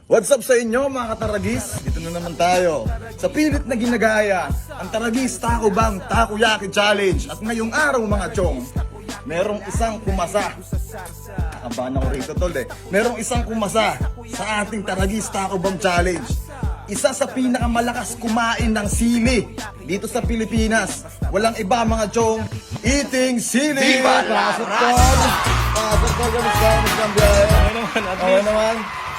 What's up sa inyo mga kataragis? Dito na naman tayo sa pilit na ginagaya ang Taragis Taco Bang Takoyaki Challenge. At ngayong araw mga chong, merong isang kumasa. Nakabahan ako rito tol eh. Merong isang kumasa sa ating Taragis Taco Bang Challenge. Isa sa pinakamalakas kumain ng sili dito sa Pilipinas. Walang iba mga chong, eating sili! Pasok tol! Pasok tol! Kamusta ang biyahe? Okay naman, at Okay least. naman?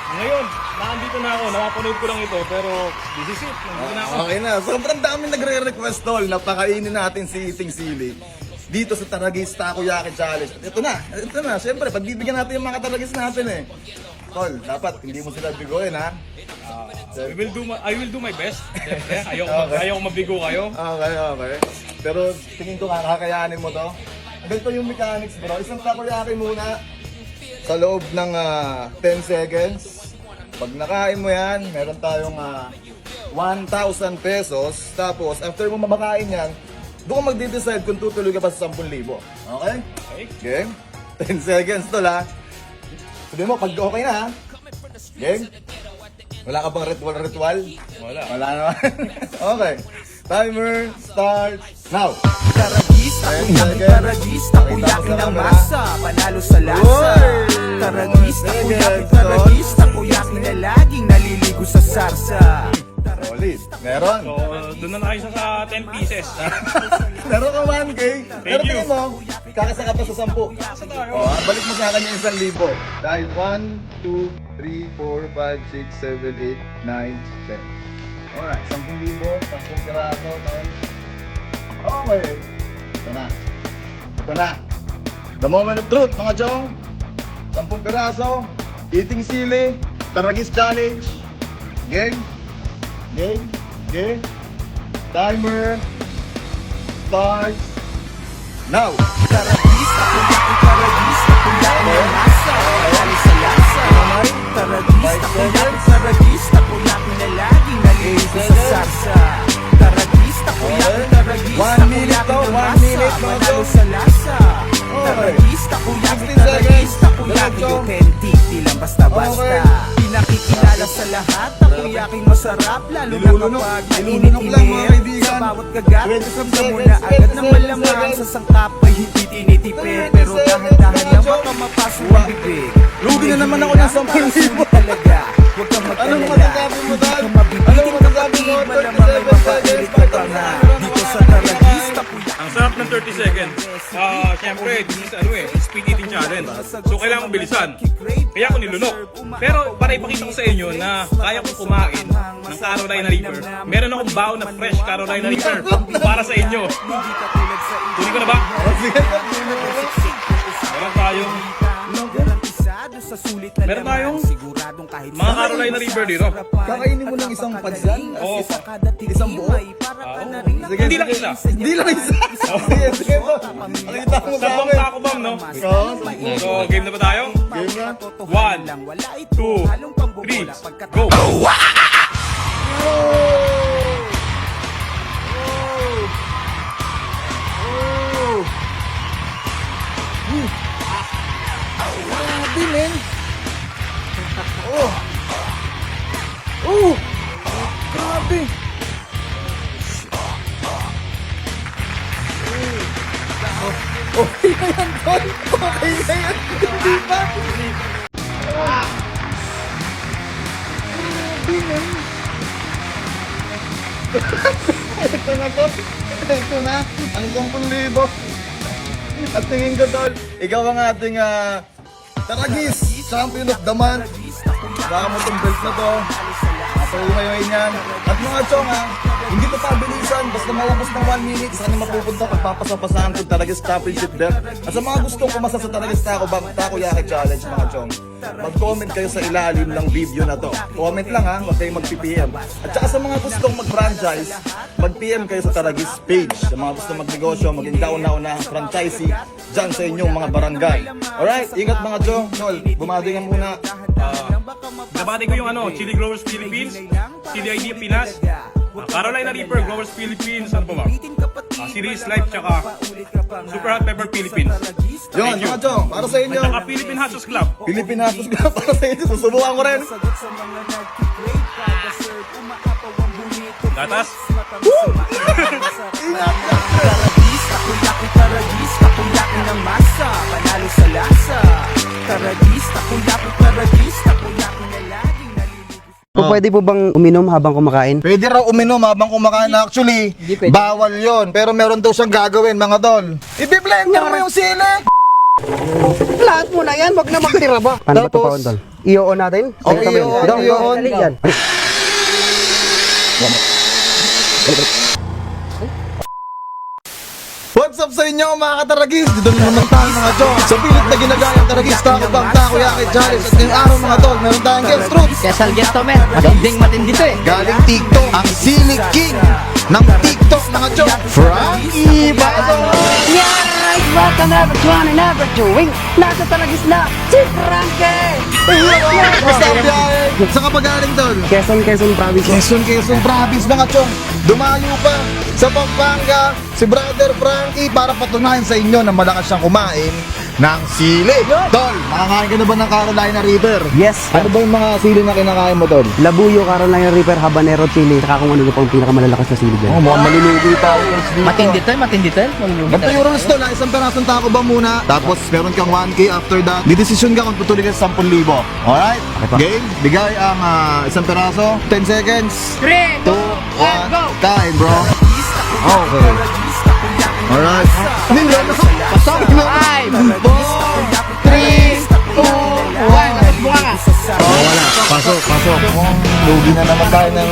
Ngayon, nandito na ako. Napapanood ko lang ito, pero this is it. Nandito na ako. Okay na. Sobrang dami nagre-request tol na pakainin natin si Eating Sili dito sa Taragis Takoyaki Challenge. Ito na. Siyempre, pagbibigyan natin yung mga Taragis natin eh. Tol, dapat hindi mo sila bigoyin ha. I will do my best. Okay. Ayaw mabigo kayo. Okay. Pero tingin ko kakayanin mo to. Ganito yung mechanics bro. Isang takoyaki muna sa loob ng 10 seconds. Pag nakain mo yan, meron tayong 1,000 pesos. Tapos, after mo mabakain yan, doon ka magde-decide kung tutuloy ka pa sa 10,000. Okay? Okay. Game? 10 seconds to la. Sabi mo, pag okay na ha? Game? Wala ka bang ritual? Wala. Wala naman. Okay. Timer starts now. Taragis, takoyaki, taragis, takoyaki ng masa, panalo sa lasa. Taragis, takoyaki, taragis, takoyaki na laging naliligo sa sarsa. Solid. Meron. So, doon na tayo sa 10 pieces. Meron ka 1K. Pero you. tingin mo, kakasa ka pa sa 10. Balik mo sa akin yung 1,000. Dahil 1, 2, 3, 4, 5, 6, 7, 8, 9, 10. Alright, 10,000, 10 piraso. Okay. Ito na. The moment of truth, mga chong. 10 piraso. Eating sili. Taragis challenge. Game. Timer starts now. Taragis, takoyaki, taragis, takoyaki ng masa, panalo sa lasa. Taragis, takoyaki, taragis, takoyaki na laging naliligo sa sarsa. Taragis, takoyaki, taragis, 1 minute takoyaki to, ng 1 masa, minute, mga panalo chong. sa lasa. Taragis, takoyaki, 60 taragis, seconds. takoyaki, Diretso. authentic, di lang basta-basta. Okay. Pinakikilala sa lahat, takoyaki masarap, lalo na Nilulunok. kapag Nilulunok lang, mga mainit-init. kaibigan. Sa bawat kagat, 27 sa muna seconds, agad ng 27 malamang seconds. sa sangkap ay hindi tinitipid. Pero dahan-dahan lang baka mapasok ang bibig. Lugi na naman ako ng 10,000. Talaga, huwag kang Anong magkalala. masasabi mo, Dad? Hindi ka mabibitin Anong masasabi mo? kapatid, malamang ay mapakilit ka pa nga. Dito sa Taragis, takoyaki. Ang sarap ng 30 seconds. Siyempre, this is speed eating challenge. So, kailangan kong bilisan. Kaya ako nilunok. Pero para ipakita ko sa inyo na kaya kong kumain ng Carolina Reaper. Meron akong baon na fresh Carolina Reaper para sa inyo. Hindi ka tulad sa iba. Tuloy ko na ba? Sige, Meron tayong Garantisado sa sulit na Meron laman. tayong Siguradong kahit mga Carolina Reaper dito. Kakainin mo ng isang padyan? Oo. Isang buo? Sige, Hindi lang isa. Hindi lang isa. Sige po. Nakita mo sa Sabong amin. Taco Bang, no? Oo. So, game na ba tayo? Game na. 1, 2, 3, go! Grabe, men. Grabe. Okay na yan, Tol. Okay na yan. Hindi ba? Grabe, men. Ito na, Tol. Ito na. Ang 10,000. At tingin ko, Tol, ikaw ang ating Taragis Champion of the Month. Baka mo itong belt na to. Napaumayoyin yan. At mga chong hindi to pabilisan. Basta maubos ng 1 minute, saan na mapupunta pagpapasapasahan ko Taragis Championship belt. At sa mga gustong kumasa sa Taragis Takoyaki Challenge, mga chong, mag-comment kayo sa ilalim ng video na to. Comment lang ha, huwag kayong mag-PPM. At saka sa mga gustong mag-franchise, mag-PM kayo sa Taragis page. Sa mga gustong magnegosyo, maging kauna-una franchisee dyan sa inyong mga barangay. Alright, ingat mga chong. Tol, bumati ka muna. Nabati ko yung Chili Growers Philippines, CDID Pinas, Carolina Reaper, Growers Philippines, ano ba ba? Series Life, tsaka Super Hot Pepper Philippines. Yun, mga chong, para sa inyo. At saka Philippine Hot Sauce Club. Philippine Hasos ka para sa inyo. Susubukan ko rin. Gatas? Karagista, kuyakin karagista, kuyakin ng masa, panalo sa lasa. Karagista, kuyakin na laging naliligo. Po, pwede po bang uminom habang kumakain? Pwede raw uminom habang kumakain. Actually, bawal yon. Pero meron daw siyang gagawin, mga tol. I-blender mo yung sili. Lahat mo na yan, wag na magtira ba? Ano ba ito Tapos, pa, Ondol? I-on natin? Oo, i-on. Yan. What's up sa inyo mga kataragis? Dito na naman tayo mga chong. Sa pilit na ginagayang taragis, tako bang tako, yakit, challenge. At ngayong araw mga tol, meron tayong guest roots. Kesal Gesto, men. Matindi to eh. Galing TikTok, ang Sili King ng TikTok mga chong, Frankie Bato. Yes! Welcome never trying and never doing. Nasa talagis na si Frankie! Basta ang biyahe. Saan ka pa galing tol? Quezon Province. Quezon Province mga chong. Dumayo pa sa Pampanga si Brother Frankie para patunayan sa inyo na malakas siyang kumain ng sili. Tol, makakain ka na ba ng Carolina Reaper? Yes. Ano ba yung mga sili na kinakain mo, Tol? Labuyo, Carolina Reaper, Habanero, Chili, saka kung ano pa ang pinakamalalakas na sili dyan. Mukhang malulugi tayo. Matindi to eh, matindi to eh. Ganito yung rules, Tol. Isang perasong taco ba muna? Tapos meron kang 1K after that. Didesisyon ka kung tutuloy ka sa 10,000. Alright? Game? Bigay ang isang peraso. 10 seconds. 3, 2, 1, go! Kain, bro. Okay. Alright. Nila na. Pasok na. 5, 4, 3, 2, 1. Tapos bunga ka. Oh, wala. Pasok. Lugi na naman tayo ng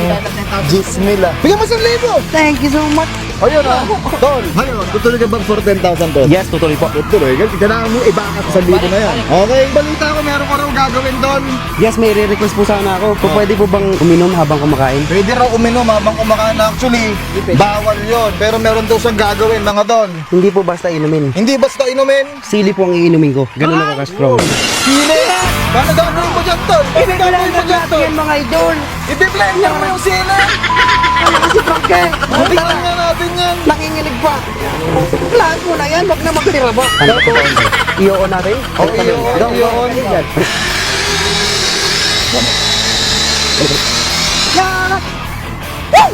juice nila. Bigyan mo 1,000. Thank you so much. Ayun ah. Tol. Ngayon, tutuloy ka ba for 10,000 to? Yes, tutuloy po. Tutuloy. Kailangan mo ibaka sa 1,000 na yan. Okay. Balita ko, meron ka raw gagawin doon. Yes, may re-request po sana ako. Po, pwede po bang uminom habang kumakain? Pwede raw uminom habang kumakain. Actually, bawal yon. Pero meron daw siyang gagawin, mga don. Hindi po basta inumin. Hindi basta inumin. Sili po ang iinumin ko. Ganun ako ka-strong. Sili. Paano gagawin mo dyan, tol? Paano gagawin mo dyan, tol? Yan mga idol. I-blender mo yung sili. Ano si Frankie? Tingnan nga natin yan. Nakinginig pa. Lahat mo na yan, wag na magtira ba? Ano po? I-on natin? Oo, i-on. Yan. Yan! Woo!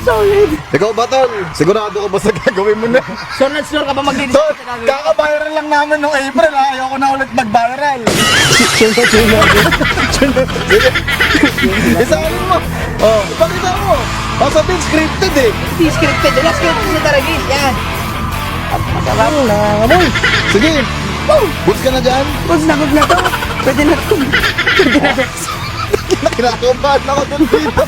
Solid! Ikaw ba, tol? Sigurado ka ba sa gagawin mo na? Sure na sure ka ba mag-release? Tol, kaka-viral lang namin nung April, ha? Ayoko na ulit mag-viral. Isahin mo. Oh, ipakita mo. Masabihin, scripted eh. Hindi scripted. Wala scripted sa Taragis. Yan. Masarap. Amoy. Sige. Boots ka na dyan. Good na to. Pwede na to. Kinakabahan ako dun dito.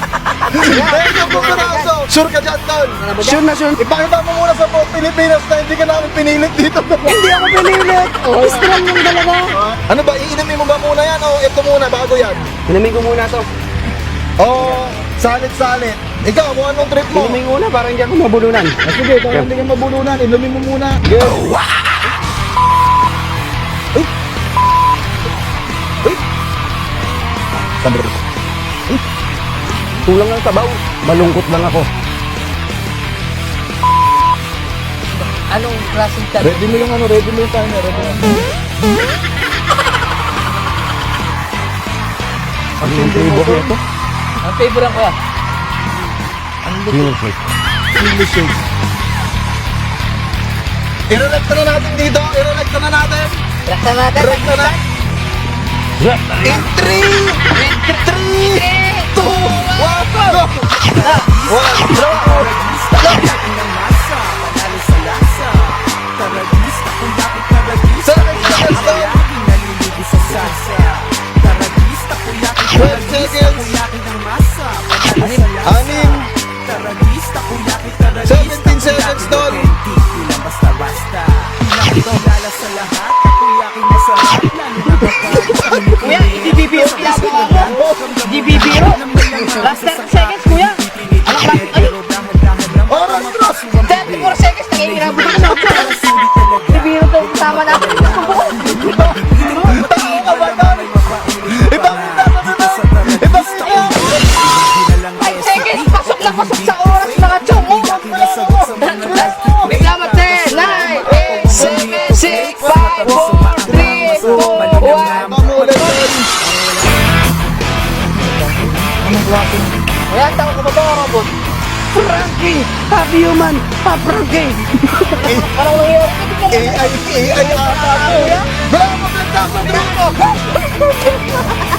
Thank you, Puperaso. Sure ka dyan, tol? Sure na sure. Ipakita mo muna sa buong Pilipinas na hindi ka namin pinilit dito. Hindi ako pinilit. Strong yung dalaga. Ano ba, iinumin mo ba muna yan o ito muna bago yan? Inumin ko muna to. O, salit-salit. Ikaw, kung anong trip mo? Inumin ko muna para hindi ako mabulunan. Sige, para hindi ka mabulunan, inumin mo muna. Go! Uy! Uy! Sabar. Kulang lang tabaw. Malungkot lang ako. Anong klaseng Ready mo yung ano, ready mo yung timer, ready mo. Ang flavor nito. Ang favorite ko yan. English shake. I-relect na natin dito, i-relect na natin. Rakta natin. Relect na. In 3, 2, 1, go! 17 seconds, Tol. Kuya, hindi bibiro ginagawa mo. Hindi bibiro. Last 30 seconds, kuya. Alam ba? Ay, Oras, cross. 34 seconds. Nangihirapin ako sa Hindi bibiro to. Tama na. Ipakita mo na. Ipakita mo. 5 seconds. Pasok na pasok sa Anong klase? Kaya ang tawag ko ba mga robot? Frankie! Half human! Half Frankie! Parang nangyayari. AI ata to. Bravo, bravo, bravo!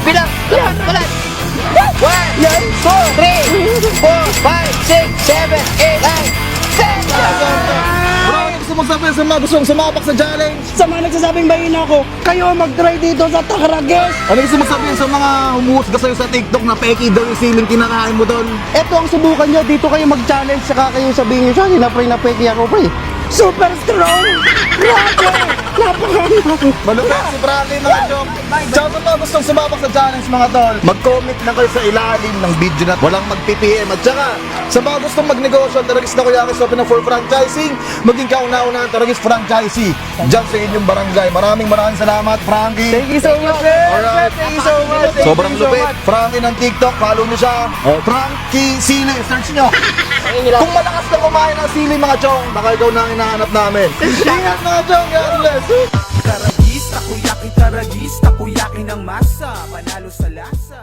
Bilang, balat. 1, 2, 3, 4, 5, 6, 7, 8, 9, 10. Bro, gusto mong sabihin sa mga gustong sumabak sa challenge? Sa mga nagsasabing mahina ako, kayo mag-try dito sa Takarages! Ano gusto mong sabihin sa mga humuhusga sa'yo sa TikTok na peki daw yung siling kinakain mo doon? Ito ang subukan nyo, dito kayo mag-challenge, saka kayo sabihin nyo sa akin na pre na peki ako pre. Super strong! Grabe! Napakahina! Malupit si Frankie mga chong. Ciao sa mga gustong sumabak sa challenge mga tol. Mag-comment na kayo sa ilalim ng video na walang mag-PPM. At saka, sa mga gustong magnegosyo, Taragis na Kuya Kis open na for franchising. Maging kauna-una ang Taragis franchisee. Diyan sa inyong barangay. Maraming salamat, Frankie. Thank you so much, sir! Alright. Thank you so much! Thank Sobrang you so lupit. much. Frankie ng TikTok, follow nyo siya. Frankie Sili, search nyo. Kung malakas ka kumain ng sili mga chong, baka ikaw na ang hinahanap namin. Ingat mga chong, God bless. Taragis, takoyaki, taragis, takoyaki ng masa. Panalo sa lasa.